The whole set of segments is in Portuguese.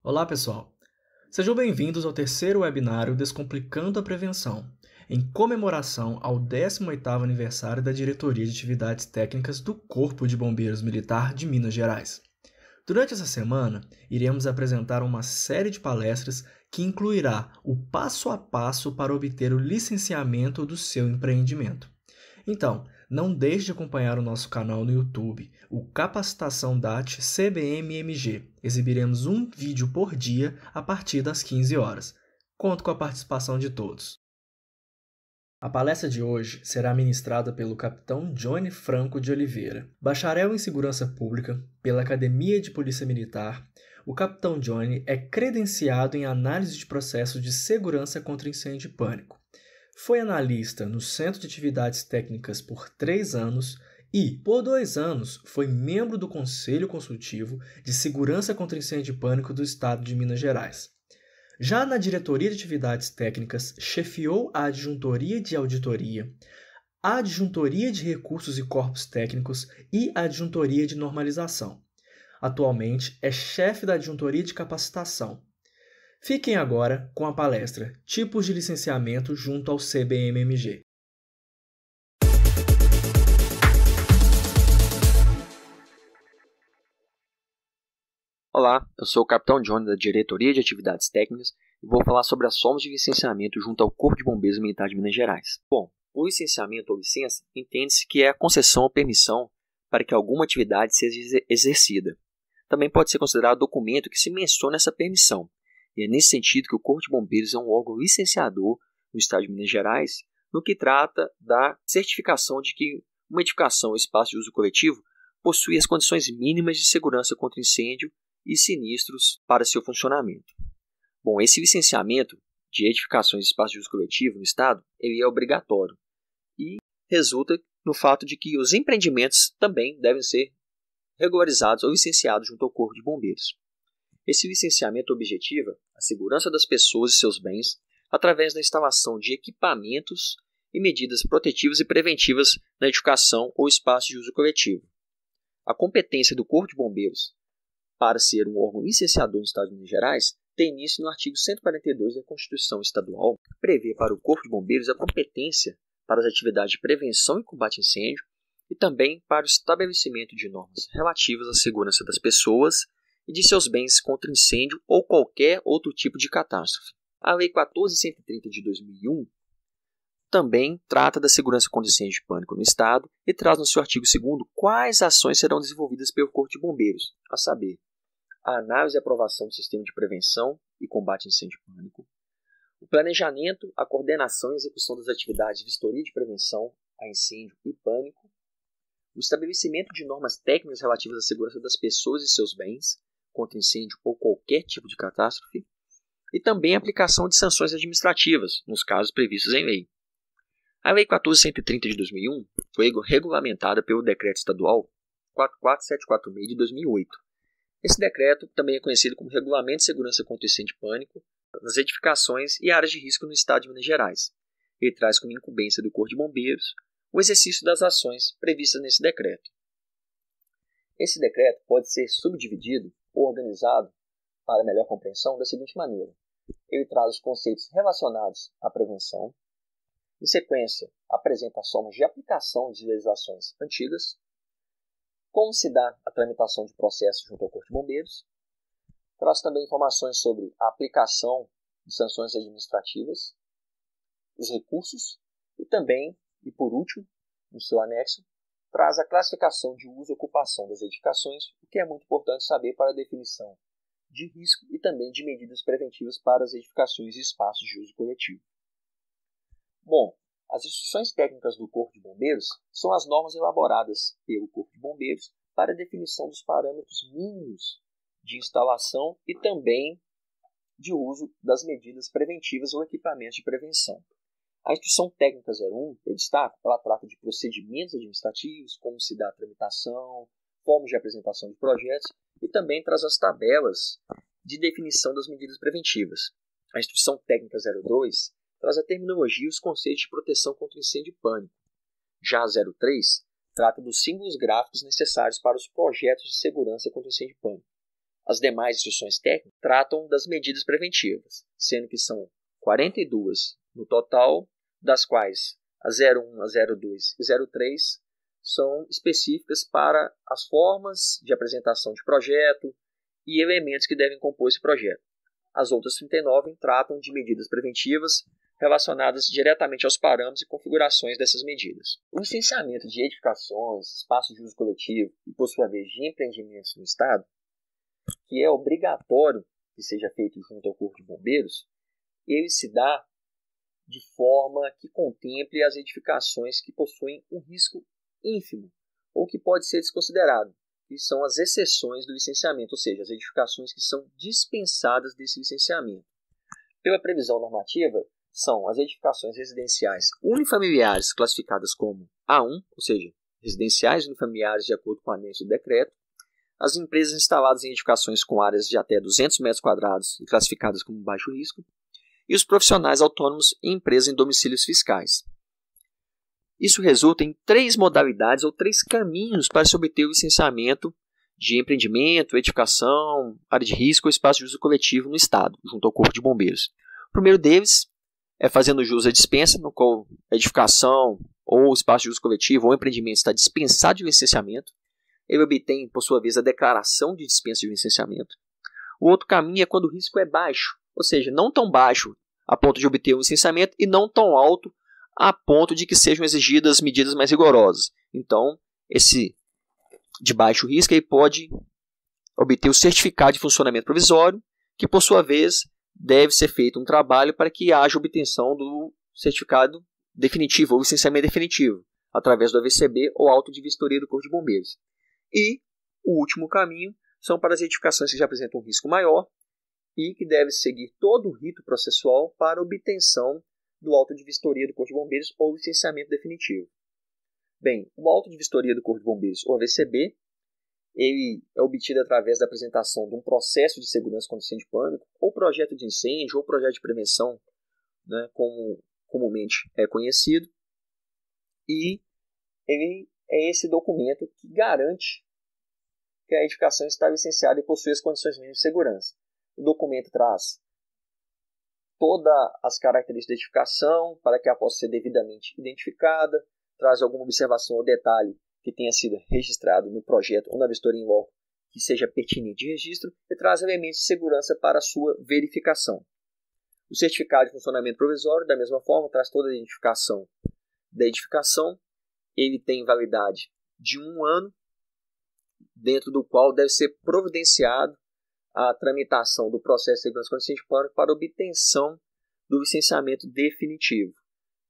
Olá, pessoal! Sejam bem-vindos ao terceiro webinário Descomplicando a Prevenção, em comemoração ao 18º aniversário da Diretoria de Atividades Técnicas do Corpo de Bombeiros Militar de Minas Gerais. Durante essa semana, iremos apresentar uma série de palestras que incluirá o passo a passo para obter o licenciamento do seu empreendimento. Então, não deixe de acompanhar o nosso canal no YouTube, o Capacitação DAT CBMMG. Exibiremos um vídeo por dia a partir das 15 horas. Conto com a participação de todos. A palestra de hoje será ministrada pelo capitão Johnny Franco de Oliveira. Bacharel em Segurança Pública pela Academia de Polícia Militar, o capitão Johnny é credenciado em análise de processos de segurança contra incêndio e pânico. Foi analista no Centro de Atividades Técnicas por 3 anos e, por 2 anos, foi membro do Conselho Consultivo de Segurança contra Incêndio e Pânico do Estado de Minas Gerais. Já na Diretoria de Atividades Técnicas, chefiou a Adjuntoria de Auditoria, a Adjuntoria de Recursos e Corpos Técnicos e a Adjuntoria de Normalização. Atualmente é chefe da Adjuntoria de Capacitação. Fiquem agora com a palestra Tipos de Licenciamento junto ao CBMMG. Olá, eu sou o capitão Johnny da Diretoria de Atividades Técnicas e vou falar sobre as formas de licenciamento junto ao Corpo de Bombeiros Militar de Minas Gerais. Bom, o licenciamento ou licença entende-se que é a concessão ou permissão para que alguma atividade seja exercida. Também pode ser considerado documento que se menciona essa permissão. E é nesse sentido que o Corpo de Bombeiros é um órgão licenciador no Estado de Minas Gerais, no que trata da certificação de que uma edificação ou espaço de uso coletivo possui as condições mínimas de segurança contra incêndio e sinistros para seu funcionamento. Bom, esse licenciamento de edificações e espaços de uso coletivo no Estado ele é obrigatório e resulta no fato de que os empreendimentos também devem ser regularizados ou licenciados junto ao Corpo de Bombeiros. Esse licenciamento objetiva a segurança das pessoas e seus bens através da instalação de equipamentos e medidas protetivas e preventivas na edificação ou espaço de uso coletivo. A competência do Corpo de Bombeiros para ser um órgão licenciador no Estado de Minas Gerais tem início no artigo 142 da Constituição Estadual, que prevê para o Corpo de Bombeiros a competência para as atividades de prevenção e combate a incêndio e também para o estabelecimento de normas relativas à segurança das pessoas e de seus bens contra incêndio ou qualquer outro tipo de catástrofe. A Lei 14.130 de 2001 também trata da segurança contra incêndio e pânico no Estado e traz no seu artigo 2º quais ações serão desenvolvidas pelo Corpo de Bombeiros, a saber, a análise e aprovação do sistema de prevenção e combate a incêndio e pânico, o planejamento, a coordenação e execução das atividades de vistoria de prevenção a incêndio e pânico, o estabelecimento de normas técnicas relativas à segurança das pessoas e seus bens contra incêndio ou qualquer tipo de catástrofe, e também a aplicação de sanções administrativas, nos casos previstos em lei. A Lei 14.130 de 2001 foi regulamentada pelo Decreto Estadual 44746 de 2008. Esse decreto também é conhecido como Regulamento de Segurança contra Incêndio e Pânico nas edificações e áreas de risco no Estado de Minas Gerais. Ele traz como incumbência do Corpo de Bombeiros o exercício das ações previstas nesse decreto. Esse decreto pode ser subdividido ou organizado para melhor compreensão da seguinte maneira. Ele traz os conceitos relacionados à prevenção. Em sequência, apresenta as formas de aplicação de legislações antigas, como se dá a tramitação de processos junto ao Corpo de Bombeiros, traz também informações sobre a aplicação de sanções administrativas, os recursos e também, e por último, no seu anexo, traz a classificação de uso e ocupação das edificações, o que é muito importante saber para a definição de risco e também de medidas preventivas para as edificações e espaços de uso coletivo. Bom, as instruções técnicas do Corpo de Bombeiros são as normas elaboradas pelo Corpo de Bombeiros para a definição dos parâmetros mínimos de instalação e também de uso das medidas preventivas ou equipamentos de prevenção. A Instrução Técnica 01, eu destaco, ela trata de procedimentos administrativos, como se dá a tramitação, formas de apresentação de projetos e também traz as tabelas de definição das medidas preventivas. A Instrução Técnica 02 traz a terminologia e os conceitos de proteção contra incêndio e pânico. Já a 03 trata dos símbolos gráficos necessários para os projetos de segurança contra incêndio e pânico. As demais instruções técnicas tratam das medidas preventivas, sendo que são 42 no total, das quais a 01, a 02 e 03 são específicas para as formas de apresentação de projeto e elementos que devem compor esse projeto. As outras 39 tratam de medidas preventivas relacionadas diretamente aos parâmetros e configurações dessas medidas. O licenciamento de edificações, espaços de uso coletivo e, por sua vez, de empreendimentos no Estado, que é obrigatório que seja feito junto ao Corpo de Bombeiros, ele se dá de forma que contemple as edificações que possuem um risco ínfimo ou que pode ser desconsiderado, que são as exceções do licenciamento, ou seja, as edificações que são dispensadas desse licenciamento. Pela previsão normativa, são as edificações residenciais unifamiliares classificadas como A1, ou seja, residenciais unifamiliares de acordo com o anexo do decreto, as empresas instaladas em edificações com áreas de até 200 metros quadrados e classificadas como baixo risco, e os profissionais autônomos em empresas em domicílios fiscais. Isso resulta em 3 modalidades ou 3 caminhos para se obter o licenciamento de empreendimento, edificação, área de risco ou espaço de uso coletivo no Estado, junto ao Corpo de Bombeiros. O primeiro deles é fazendo jus à dispensa, no qual a edificação ou espaço de uso coletivo ou empreendimento está dispensado de licenciamento. Ele obtém, por sua vez, a declaração de dispensa de licenciamento. O outro caminho é quando o risco é baixo, ou seja, não tão baixo a ponto de obter um licenciamento e não tão alto a ponto de que sejam exigidas medidas mais rigorosas. Então, esse de baixo risco ele pode obter o certificado de funcionamento provisório, que por sua vez deve ser feito um trabalho para que haja obtenção do certificado definitivo ou licenciamento definitivo, através do AVCB ou auto de vistoria do Corpo de Bombeiros. E o último caminho são para as edificações que já apresentam um risco maior e que deve seguir todo o rito processual para obtenção do auto de vistoria do Corpo de Bombeiros ou licenciamento definitivo. Bem, o auto de vistoria do Corpo de Bombeiros, ou AVCB, ele é obtido através da apresentação de um processo de segurança contra incêndio e pânico, ou projeto de incêndio, ou projeto de prevenção, né, como comumente é conhecido, e ele é esse documento que garante que a edificação está licenciada e possui as condições mínimas de segurança. O documento traz todas as características da edificação para que ela possa ser devidamente identificada, traz alguma observação ou detalhe que tenha sido registrado no projeto ou na vistoria em loco que seja pertinente de registro e traz elementos de segurança para a sua verificação. O certificado de funcionamento provisório, da mesma forma, traz toda a identificação da edificação. Ele tem validade de 1 ano, dentro do qual deve ser providenciado a tramitação do processo de segurança contra incêndio e pânico para obtenção do licenciamento definitivo.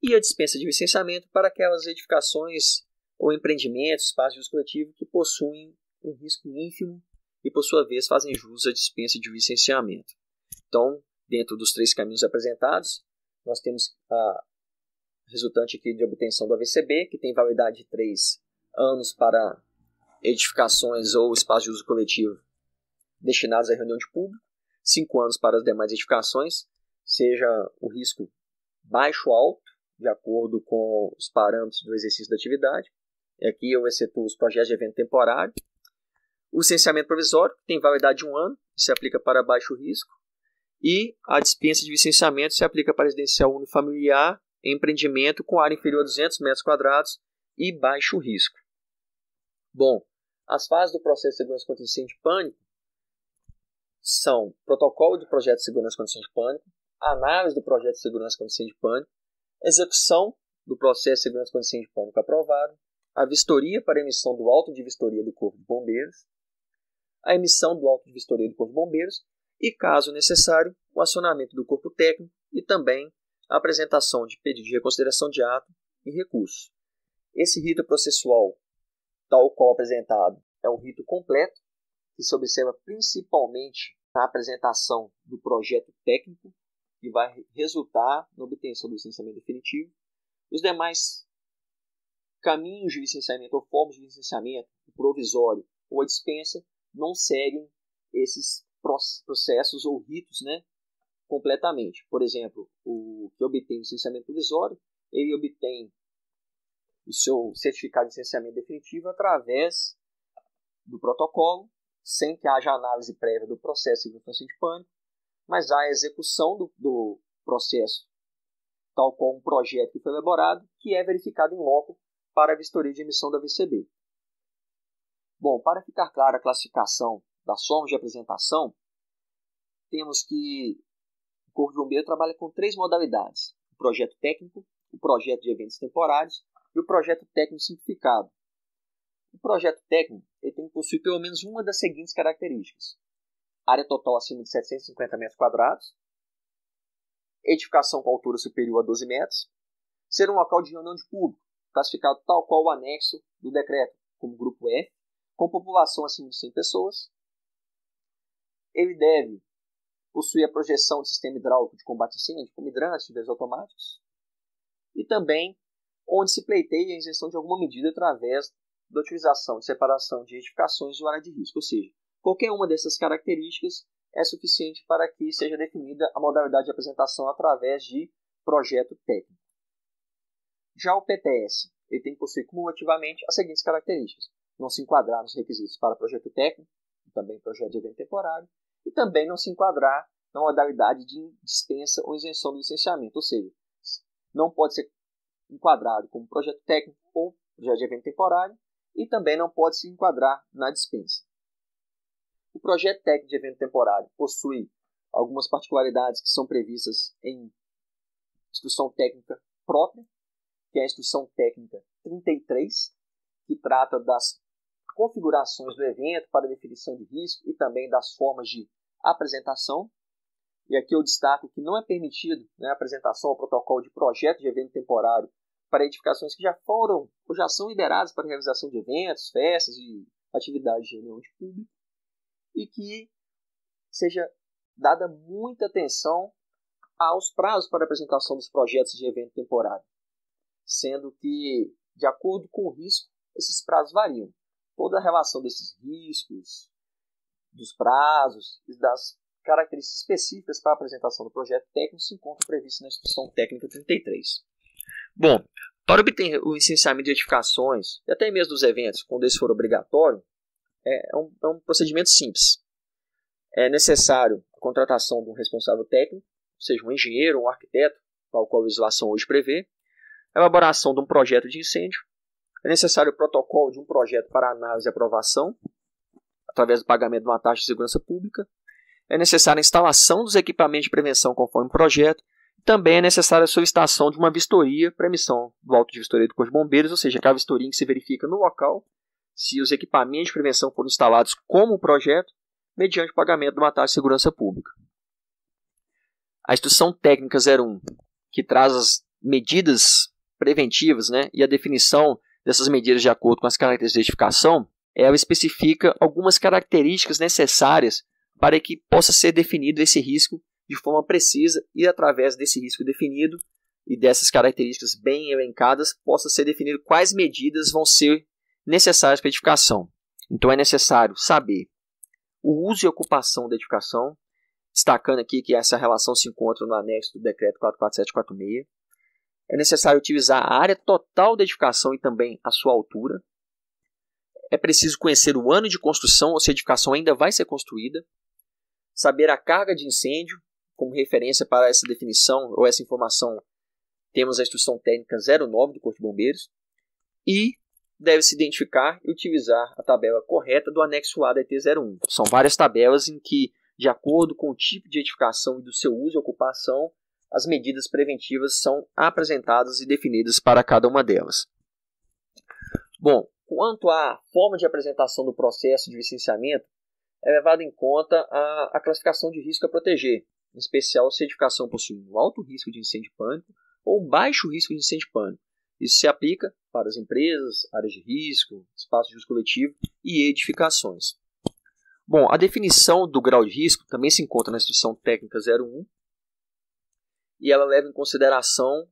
E a dispensa de licenciamento para aquelas edificações ou empreendimentos, espaços de uso coletivo que possuem um risco ínfimo e, por sua vez, fazem jus à dispensa de licenciamento. Então, dentro dos 3 caminhos apresentados, nós temos a resultante aqui de obtenção do AVCB, que tem validade de 3 anos para edificações ou espaços de uso coletivo destinados à reunião de público, 5 anos para as demais edificações, seja o risco baixo ou alto, de acordo com os parâmetros do exercício da atividade. Aqui eu excetuo os projetos de evento temporário. O licenciamento provisório tem validade de 1 ano, se aplica para baixo risco. E a dispensa de licenciamento se aplica para residencial unifamiliar, empreendimento com área inferior a 200 metros quadrados e baixo risco. Bom, as fases do processo de segurança contra incêndio e pânico são protocolo de projeto de segurança contra incêndio e pânico, análise do projeto de segurança contra incêndio e pânico, execução do processo de segurança contra incêndio e pânico aprovado, a vistoria para emissão do auto de vistoria do Corpo de Bombeiros, a emissão do auto de vistoria do Corpo de Bombeiros e, caso necessário, o acionamento do corpo técnico e também a apresentação de pedido de reconsideração de ato e recurso. Esse rito processual, tal qual apresentado, é um rito completo que se observa principalmente na apresentação do projeto técnico que vai resultar na obtenção do licenciamento definitivo. Os demais caminhos de licenciamento ou formas de licenciamento, o provisório ou a dispensa, não seguem esses processos ou ritos, né, completamente. Por exemplo, o que obtém o licenciamento provisório, ele obtém o seu certificado de licenciamento definitivo através do protocolo sem que haja análise prévia do processo de incêndio de pânico, mas há a execução do processo, tal qual um projeto que foi elaborado, que é verificado em loco para a vistoria de emissão da VCB. Bom, para ficar clara a classificação das formas de apresentação, temos que o Corpo de Bombeiros trabalha com 3 modalidades: o projeto técnico, o projeto de eventos temporários e o projeto técnico simplificado. O projeto técnico ele tem que possuir pelo menos uma das seguintes características: área total acima de 750 metros quadrados, edificação com altura superior a 12 metros, ser um local de reunião de público, classificado tal qual o anexo do decreto, como grupo F, com população acima de 100 pessoas. Ele deve possuir a projeção de sistema hidráulico de combate a incêndio, como hidrantes, chuveiros automáticos, e também onde se pleiteia a isenção de alguma medida através da utilização de separação de edificações ou área de risco, ou seja, qualquer uma dessas características é suficiente para que seja definida a modalidade de apresentação através de projeto técnico. Já o PTS ele tem que possuir cumulativamente as seguintes características: não se enquadrar nos requisitos para projeto técnico, e também projeto de evento temporário, e também não se enquadrar na modalidade de dispensa ou isenção do licenciamento, ou seja, não pode ser enquadrado como projeto técnico ou projeto de evento temporário, e também não pode se enquadrar na dispensa. O projeto técnico de evento temporário possui algumas particularidades que são previstas em instrução técnica própria, que é a instrução técnica 33, que trata das configurações do evento para definição de risco e também das formas de apresentação. E aqui eu destaco que não é permitido a apresentação ao protocolo de projeto de evento temporário para edificações que já foram ou já são liberadas para a realização de eventos, festas e atividades de reunião de público, e que seja dada muita atenção aos prazos para a apresentação dos projetos de evento temporário, sendo que, de acordo com o risco, esses prazos variam. Toda a relação desses riscos, dos prazos e das características específicas para a apresentação do projeto técnico se encontra previsto na Instrução Técnica 33. Bom, para obter o licenciamento de edificações e até mesmo dos eventos, quando esse for obrigatório, é um procedimento simples. É necessário a contratação de um responsável técnico, seja um engenheiro ou um arquiteto, tal qual a legislação hoje prevê, a elaboração de um projeto de incêndio, é necessário o protocolo de um projeto para análise e aprovação, através do pagamento de uma taxa de segurança pública, é necessária a instalação dos equipamentos de prevenção conforme o projeto, e também é necessária a solicitação de uma vistoria para emissão do auto de vistoria do Corpo de Bombeiros, ou seja, aquela vistoria em que se verifica no local se os equipamentos de prevenção foram instalados como o projeto, mediante o pagamento de uma taxa de segurança pública. A Instrução Técnica 01, que traz as medidas preventivas e a definição dessas medidas de acordo com as características de edificação, ela especifica algumas características necessárias para que possa ser definido esse risco de forma precisa e, através desse risco definido e dessas características bem elencadas, possa ser definido quais medidas vão ser necessárias para a edificação. Então é necessário saber o uso e ocupação da edificação, destacando aqui que essa relação se encontra no anexo do decreto 44746. É necessário utilizar a área total da edificação e também a sua altura. É preciso conhecer o ano de construção, ou se a edificação ainda vai ser construída. Saber a carga de incêndio, como referência para essa definição ou essa informação, temos a Instrução Técnica 09 do Corpo de Bombeiros. E deve-se identificar e utilizar a tabela correta do anexo A da ET01. São várias tabelas em que, de acordo com o tipo de edificação e do seu uso e ocupação, as medidas preventivas são apresentadas e definidas para cada uma delas. Bom, quanto à forma de apresentação do processo de licenciamento, é levado em conta a classificação de risco a proteger, em especial se a edificação possui um alto risco de incêndio de pânico ou um baixo risco de incêndio de pânico. Isso se aplica para as empresas, áreas de risco, espaços de uso coletivo e edificações. Bom, a definição do grau de risco também se encontra na Instrução Técnica 01 e ela leva em consideração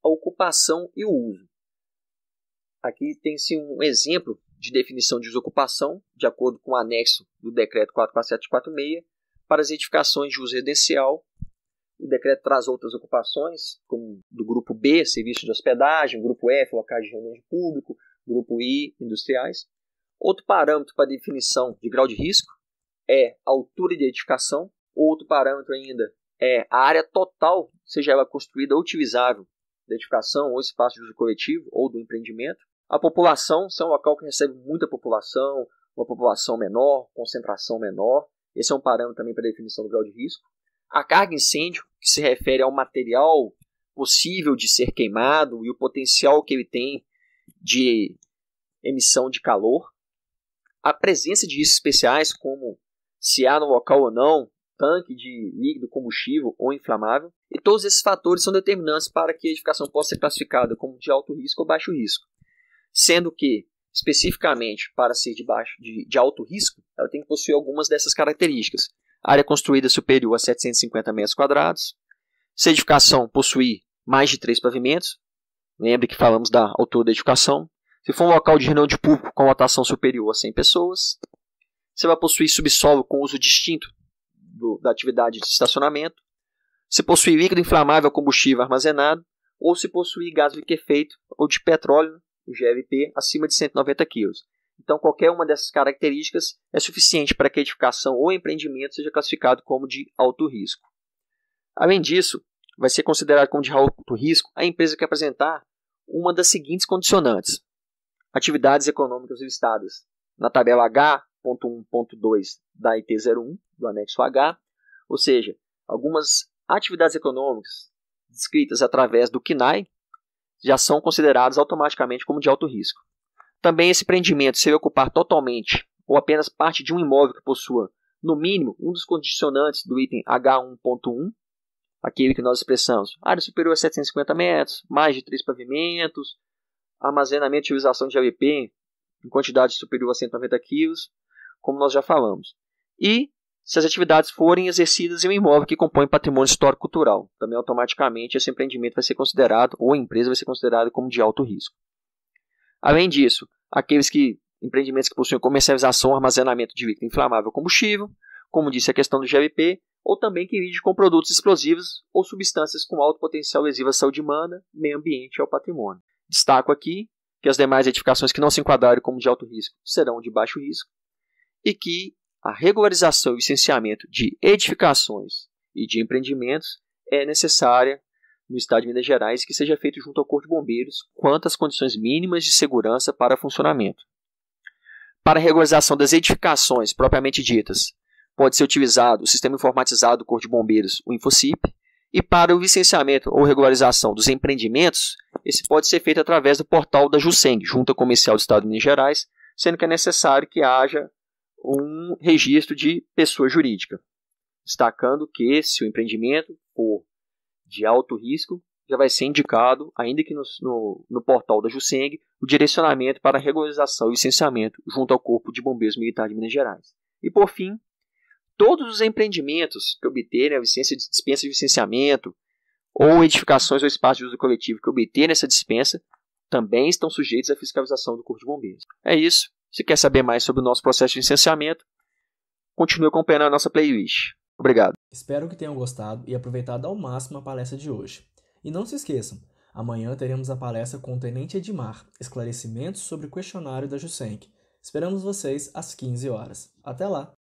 a ocupação e o uso. Aqui tem-se um exemplo de definição de uso e ocupação, de acordo com o anexo do decreto 44746, para as edificações de uso residencial. O decreto traz outras ocupações, como do grupo B, serviços de hospedagem, grupo F, locais de reunião de público, grupo I, industriais. Outro parâmetro para definição de grau de risco é a altura de edificação. Outro parâmetro ainda é a área total, seja ela construída ou utilizável, da edificação ou espaço de uso coletivo ou do empreendimento. A população, se é um local que recebe muita população, uma população menor, concentração menor. Esse é um parâmetro também para a definição do grau de risco. A carga incêndio, que se refere ao material possível de ser queimado e o potencial que ele tem de emissão de calor. A presença de riscos especiais, como se há no local ou não tanque de líquido combustível ou inflamável. E todos esses fatores são determinantes para que a edificação possa ser classificada como de alto risco ou baixo risco. Sendo que, especificamente, para ser de alto risco, ela tem que possuir algumas dessas características. Área construída superior a 750 metros quadrados. Se a edificação possuir mais de 3 pavimentos, lembre que falamos da altura da edificação. Se for um local de reunião de público com lotação superior a 100 pessoas. Se vai possuir subsolo com uso distinto da atividade de estacionamento. Se possuir líquido inflamável combustível armazenado. Ou se possuir gás liquefeito ou de petróleo, o GLP, acima de 190 kg. Então, qualquer uma dessas características é suficiente para que a edificação ou empreendimento seja classificado como de alto risco. Além disso, vai ser considerado como de alto risco a empresa que apresentar uma das seguintes condicionantes. Atividades econômicas listadas na tabela H.1.2 da IT01, do anexo H, ou seja, algumas atividades econômicas descritas através do CNAE já são consideradas automaticamente como de alto risco. Também esse empreendimento, se ele ocupar totalmente ou apenas parte de um imóvel que possua, no mínimo, um dos condicionantes do item H1.1, aquele que nós expressamos, área superior a 750 metros, mais de 3 pavimentos, armazenamento e utilização de LP em quantidade superior a 190 kg, como nós já falamos. E se as atividades forem exercidas em um imóvel que compõe patrimônio histórico-cultural, também automaticamente esse empreendimento vai ser considerado, ou a empresa vai ser considerada como de alto risco. Além disso, empreendimentos que possuem comercialização ou armazenamento de líquido inflamável combustível, como disse a questão do GLP, ou também que lide com produtos explosivos ou substâncias com alto potencial lesivo à saúde humana, meio ambiente e ao patrimônio. Destaco aqui que as demais edificações que não se enquadrarem como de alto risco serão de baixo risco e que a regularização e licenciamento de edificações e de empreendimentos é necessária no Estado de Minas Gerais que seja feito junto ao Corpo de Bombeiros quanto às condições mínimas de segurança para funcionamento. Para a regularização das edificações propriamente ditas, pode ser utilizado o sistema informatizado do Corpo de Bombeiros, o InfoCIP, e para o licenciamento ou regularização dos empreendimentos, esse pode ser feito através do portal da JUSENG, Junta Comercial do Estado de Minas Gerais, sendo que é necessário que haja um registro de pessoa jurídica, destacando que se o empreendimento for de alto risco, já vai ser indicado, ainda que no portal da JUSENG, o direcionamento para a regularização e licenciamento junto ao Corpo de Bombeiros Militar de Minas Gerais. E por fim, todos os empreendimentos que obterem a dispensa de licenciamento ou edificações ou espaços de uso coletivo que obterem essa dispensa também estão sujeitos à fiscalização do Corpo de Bombeiros. É isso. Se quer saber mais sobre o nosso processo de licenciamento, continue acompanhando a nossa playlist. Obrigado. Espero que tenham gostado e aproveitado ao máximo a palestra de hoje. E não se esqueçam, amanhã teremos a palestra com o Tenente Edmar, esclarecimentos sobre o questionário da JUSENG. Esperamos vocês às 15 horas. Até lá!